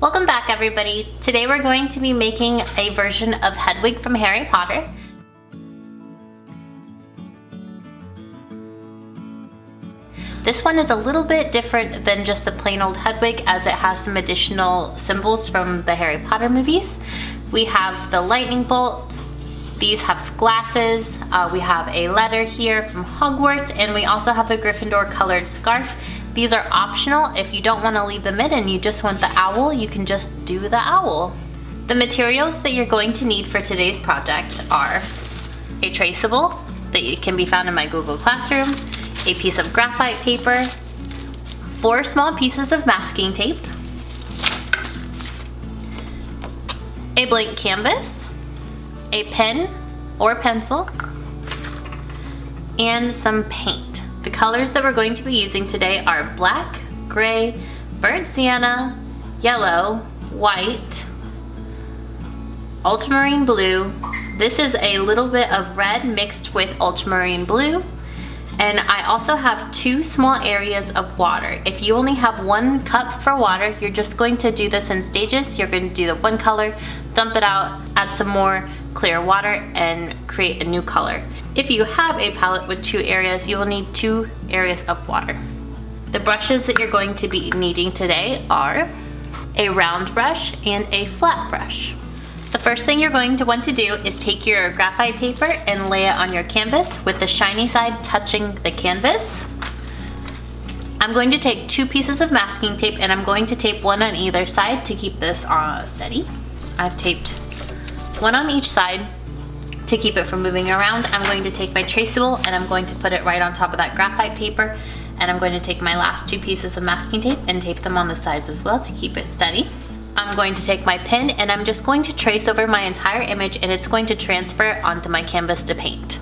Welcome back, everybody. Today we're going to be making a version of Hedwig from Harry Potter. This one is a little bit different than just the plain old Hedwig, as it has some additional symbols from the Harry Potter movies. We have the lightning bolt, these have glasses, we have a letter here from Hogwarts, and we also have a Gryffindor colored scarf. These are optional. If you don't want to leave them in and you just want the owl, you can just do the owl. The materials that you're going to need for today's project are a traceable that can be found in my Google Classroom, a piece of graphite paper, 4 small pieces of masking tape, a blank canvas, a pen or pencil, and some paint. The colors that we're going to be using today are black, gray, burnt sienna, yellow, white, ultramarine blue. This is a little bit of red mixed with ultramarine blue. And I also have 2 small areas of water. If you only have 1 cup for water, you're just going to do this in stages. You're going to do the 1 color, dump it out, add some more clear water, and create a new color. If you have a palette with 2 areas, you will need 2 areas of water. The brushes that you're going to be needing today are a round brush and a flat brush. The first thing you're going to want to do is take your graphite paper and lay it on your canvas with the shiny side touching the canvas. I'm going to take 2 pieces of masking tape and I'm going to tape 1 on either side to keep this steady. I've taped 1 on each side to keep it from moving around. I'm going to take my traceable and I'm going to put it right on top of that graphite paper, and I'm going to take my last 2 pieces of masking tape and tape them on the sides as well to keep it steady. I'm going to take my pen and I'm just going to trace over my entire image, and it's going to transfer onto my canvas to paint.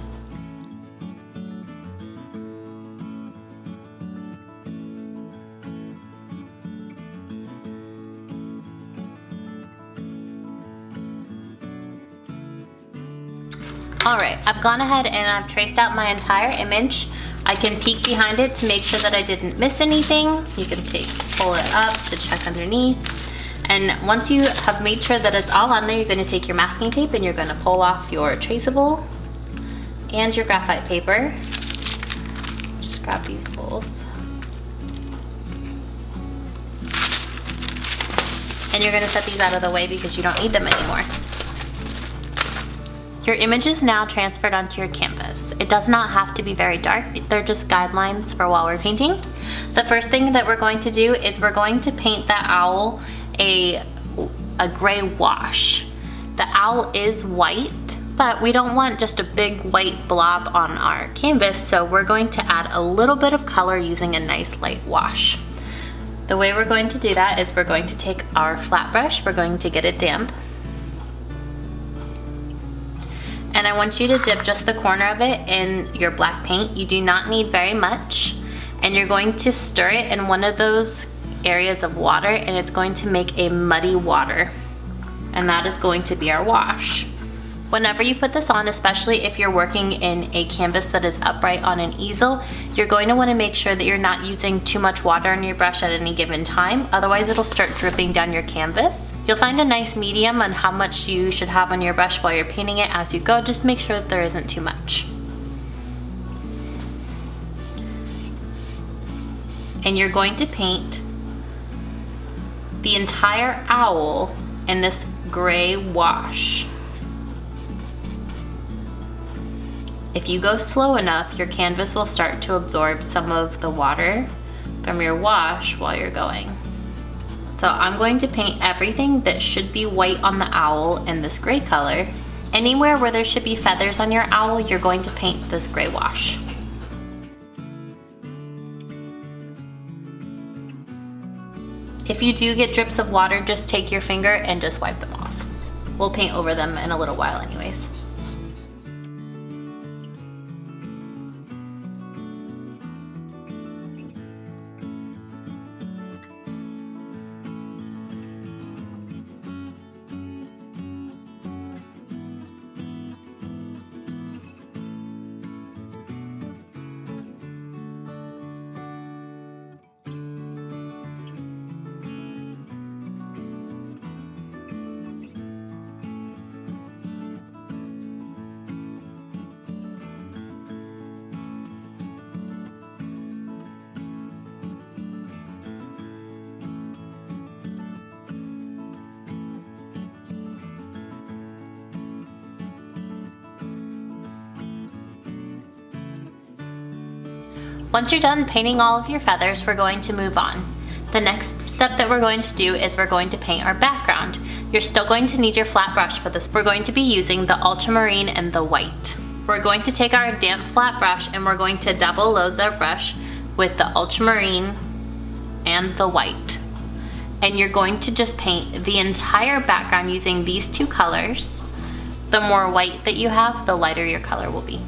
Alright, I've gone ahead and I've traced out my entire image. I can peek behind it to make sure that I didn't miss anything. You can pull it up to check underneath. And once you have made sure that it's all on there, you're going to take your masking tape and you're going to pull off your traceable and your graphite paper. Just grab these both. And you're going to set these out of the way because you don't need them anymore. Your image is now transferred onto your canvas. It does not have to be very dark. They're just guidelines for while we're painting. The first thing that we're going to do is we're going to paint that owl a gray wash. The owl is white, but we don't want just a big white blob on our canvas, so we're going to add a little bit of color using a nice light wash. The way we're going to do that is we're going to take our flat brush, we're going to get it damp, and I want you to dip just the corner of it in your black paint. You do not need very much, and you're going to stir it in one of those areas of water, and it's going to make a muddy water, and that is going to be our wash. Whenever you put this on, especially if you're working in a canvas that is upright on an easel, you're going to want to make sure that you're not using too much water on your brush at any given time, otherwise it'll start dripping down your canvas. You'll find a nice medium on how much you should have on your brush while you're painting it as you go. Just make sure that there isn't too much. And you're going to paint the entire owl in this gray wash. If you go slow enough, your canvas will start to absorb some of the water from your wash while you're going. So I'm going to paint everything that should be white on the owl in this gray color. Anywhere where there should be feathers on your owl, you're going to paint this gray wash. If you do get drips of water, just take your finger and just wipe them off. We'll paint over them in a little while anyways. Once you're done painting all of your feathers, we're going to move on. The next step that we're going to do is we're going to paint our background. You're still going to need your flat brush for this. We're going to be using the ultramarine and the white. We're going to take our damp flat brush and we're going to double load the brush with the ultramarine and the white. And you're going to just paint the entire background using these two colors. The more white that you have, the lighter your color will be.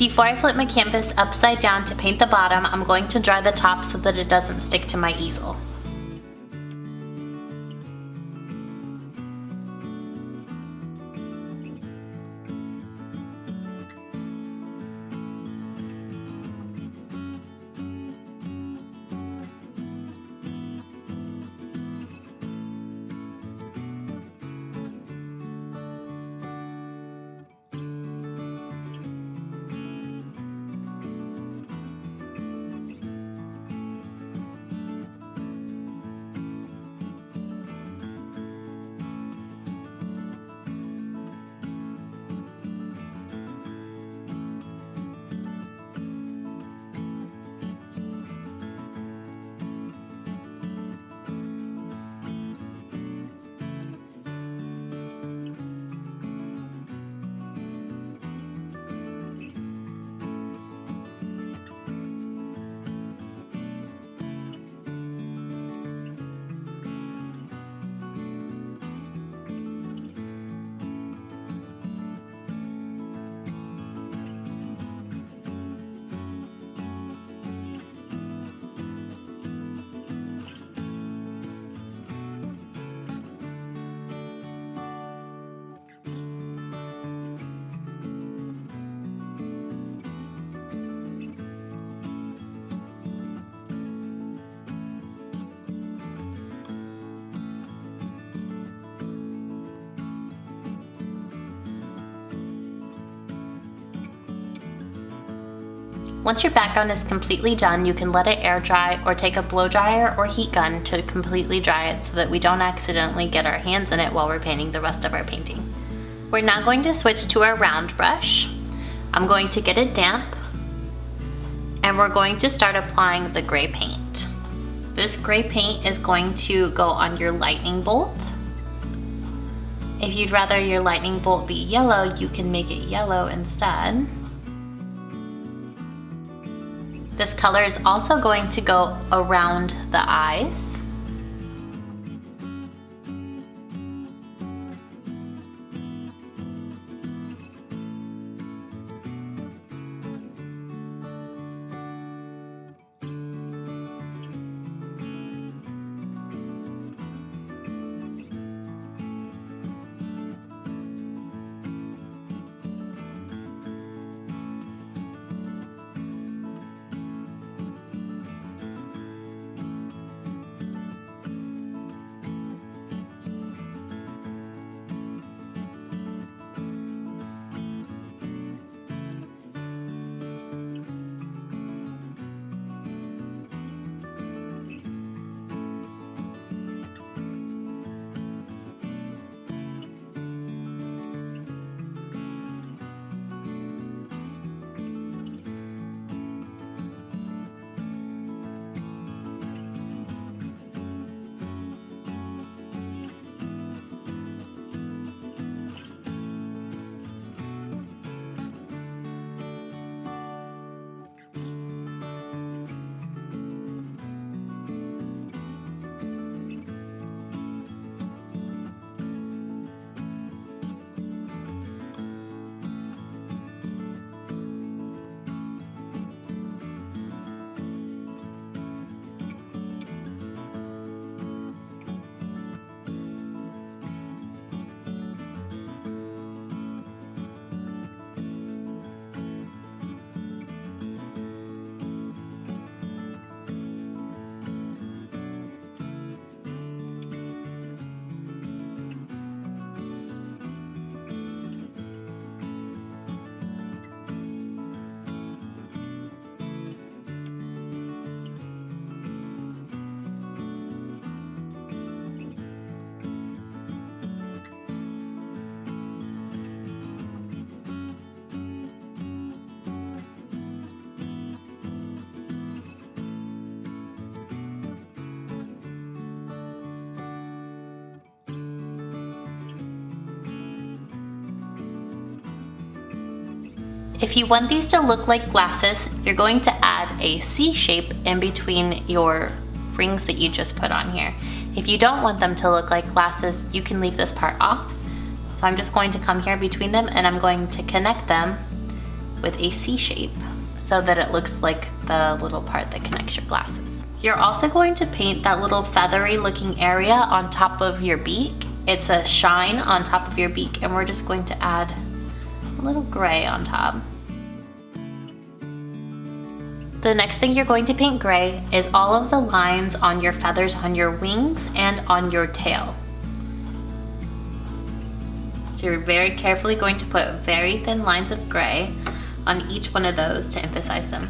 Before I flip my canvas upside down to paint the bottom, I'm going to dry the top so that it doesn't stick to my easel. Once your background is completely done, you can let it air dry or take a blow dryer or heat gun to completely dry it so that we don't accidentally get our hands in it while we're painting the rest of our painting. We're now going to switch to our round brush. I'm going to get it damp and we're going to start applying the gray paint. This gray paint is going to go on your lightning bolt. If you'd rather your lightning bolt be yellow, you can make it yellow instead. This color is also going to go around the eyes. If you want these to look like glasses, you're going to add a C shape in between your rings that you just put on here. If you don't want them to look like glasses, you can leave this part off. So I'm just going to come here between them and I'm going to connect them with a C shape so that it looks like the little part that connects your glasses. You're also going to paint that little feathery looking area on top of your beak. It's a shine on top of your beak, and we're just going to add a little gray on top. The next thing you're going to paint gray is all of the lines on your feathers on your wings and on your tail. So you're very carefully going to put very thin lines of gray on each one of those to emphasize them.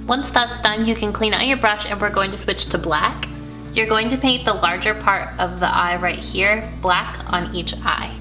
Once that's done, you can clean out your brush and we're going to switch to black. You're going to paint the larger part of the eye right here, black on each eye.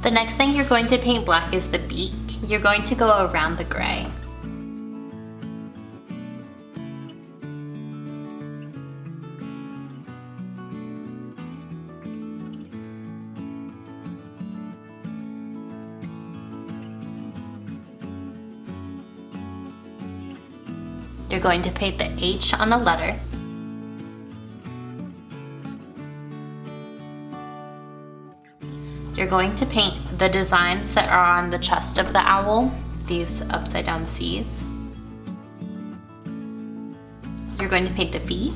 The next thing you're going to paint black is the beak. You're going to go around the gray. You're going to paint the H on the letter. You're going to paint the designs that are on the chest of the owl, these upside down C's. You're going to paint the feet.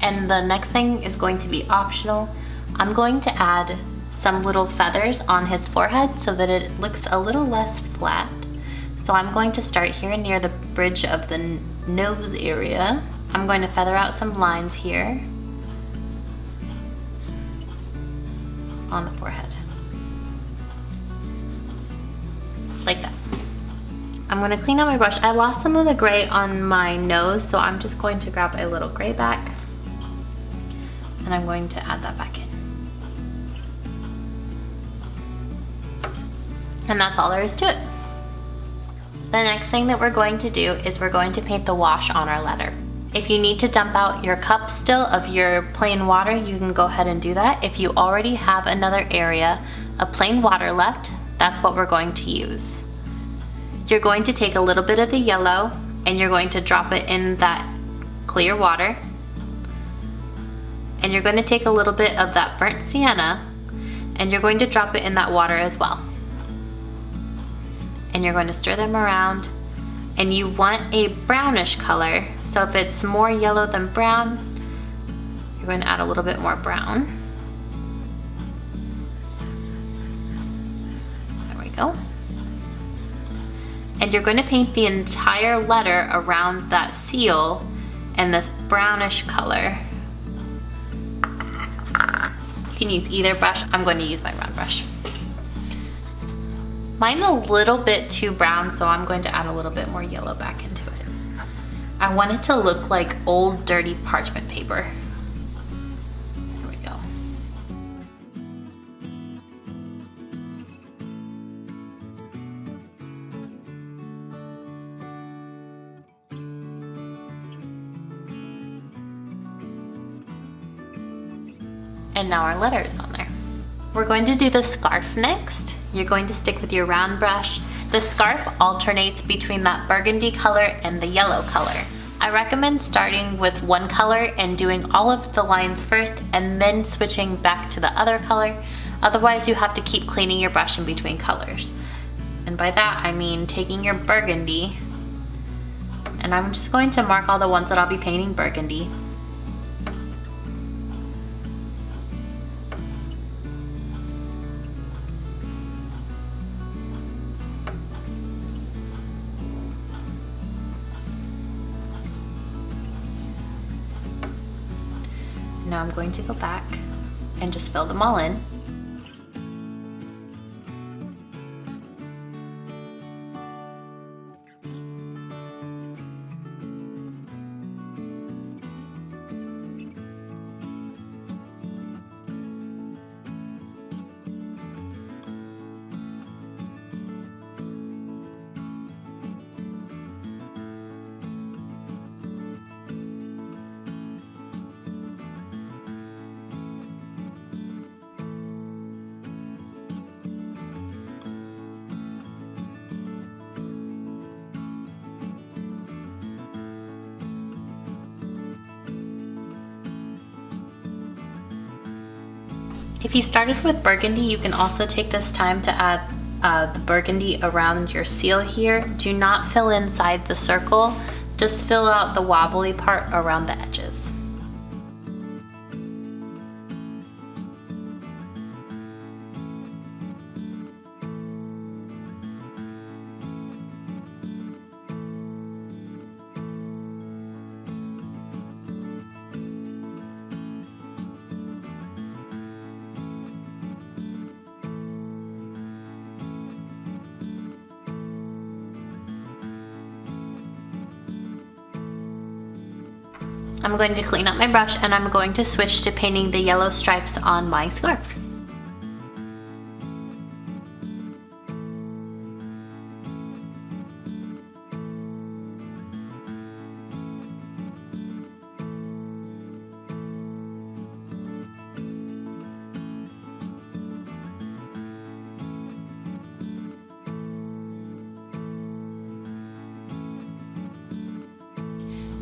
And the next thing is going to be optional. I'm going to add some little feathers on his forehead so that it looks a little less flat. So I'm going to start here near the bridge of the nose area. I'm going to feather out some lines here on the forehead. Like that. I'm going to clean out my brush. I lost some of the gray on my nose, so I'm just going to grab a little gray back and I'm going to add that back in. And that's all there is to it. The next thing that we're going to do is we're going to paint the wash on our letter. If you need to dump out your cup still of your plain water, you can go ahead and do that. If you already have another area of plain water left, that's what we're going to use. You're going to take a little bit of the yellow and you're going to drop it in that clear water. And you're going to take a little bit of that burnt sienna and you're going to drop it in that water as well. And you're going to stir them around, and you want a brownish color. So if it's more yellow than brown, you're going to add a little bit more brown. There we go. And you're going to paint the entire letter around that seal in this brownish color. You can use either brush. I'm going to use my round brush. Mine's a little bit too brown, so I'm going to add a little bit more yellow back into it. I want it to look like old dirty parchment paper. There we go. And now our letter is on there. We're going to do the scarf next. You're going to stick with your round brush. The scarf alternates between that burgundy color and the yellow color. I recommend starting with one color and doing all of the lines first and then switching back to the other color. Otherwise, you have to keep cleaning your brush in between colors. And by that, I mean taking your burgundy, and I'm just going to mark all the ones that I'll be painting burgundy. Now I'm going to go back and just fill them all in. If you started with burgundy, you can also take this time to add the burgundy around your seal here. Do not fill inside the circle, just fill out the wobbly part around the edges. I'm going to clean up my brush and I'm going to switch to painting the yellow stripes on my scarf.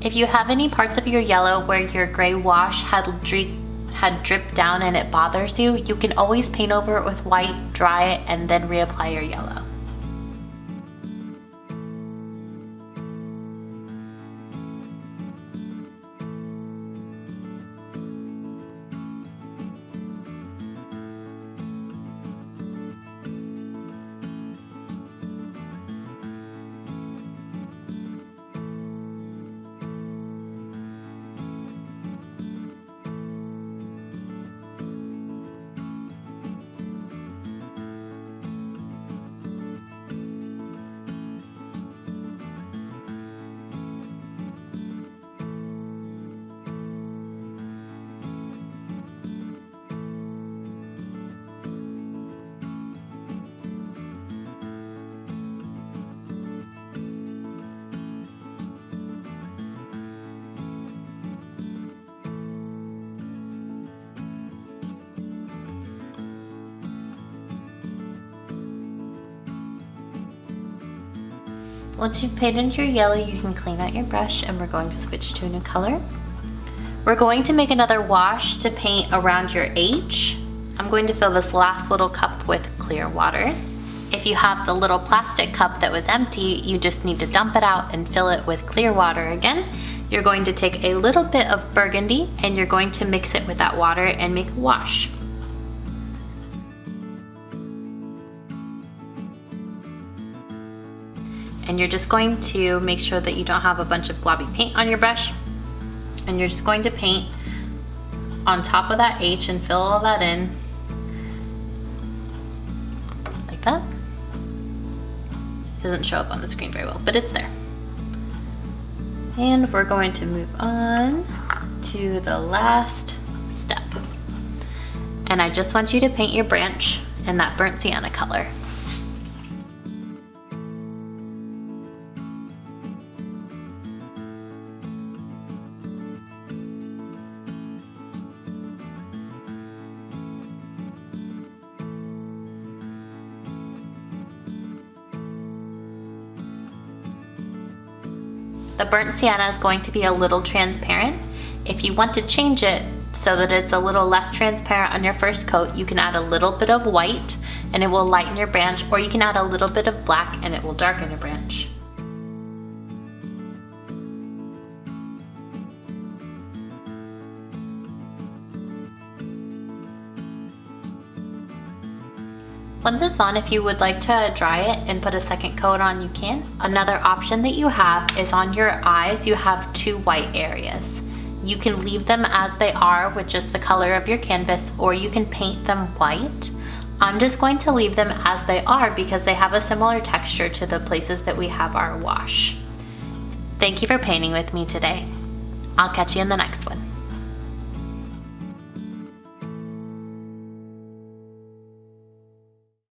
If you have any parts of your yellow where your gray wash had dripped down and it bothers you, you can always paint over it with white, dry it, and then reapply your yellow. Once you've painted your yellow, you can clean out your brush and we're going to switch to a new color. We're going to make another wash to paint around your H. I'm going to fill this last little cup with clear water. If you have the little plastic cup that was empty, you just need to dump it out and fill it with clear water again. You're going to take a little bit of burgundy and you're going to mix it with that water and make a wash. And you're just going to make sure that you don't have a bunch of globby paint on your brush. And you're just going to paint on top of that H and fill all that in like that. It doesn't show up on the screen very well, but it's there. And we're going to move on to the last step. And I just want you to paint your branch in that burnt sienna color. The burnt sienna is going to be a little transparent. If you want to change it so that it's a little less transparent on your first coat, you can add a little bit of white and it will lighten your branch, or you can add a little bit of black and it will darken your branch. Once it's on, if you would like to dry it and put a second coat on, you can. Another option that you have is on your eyes, you have two white areas. You can leave them as they are with just the color of your canvas, or you can paint them white. I'm just going to leave them as they are because they have a similar texture to the places that we have our wash. Thank you for painting with me today. I'll catch you in the next one.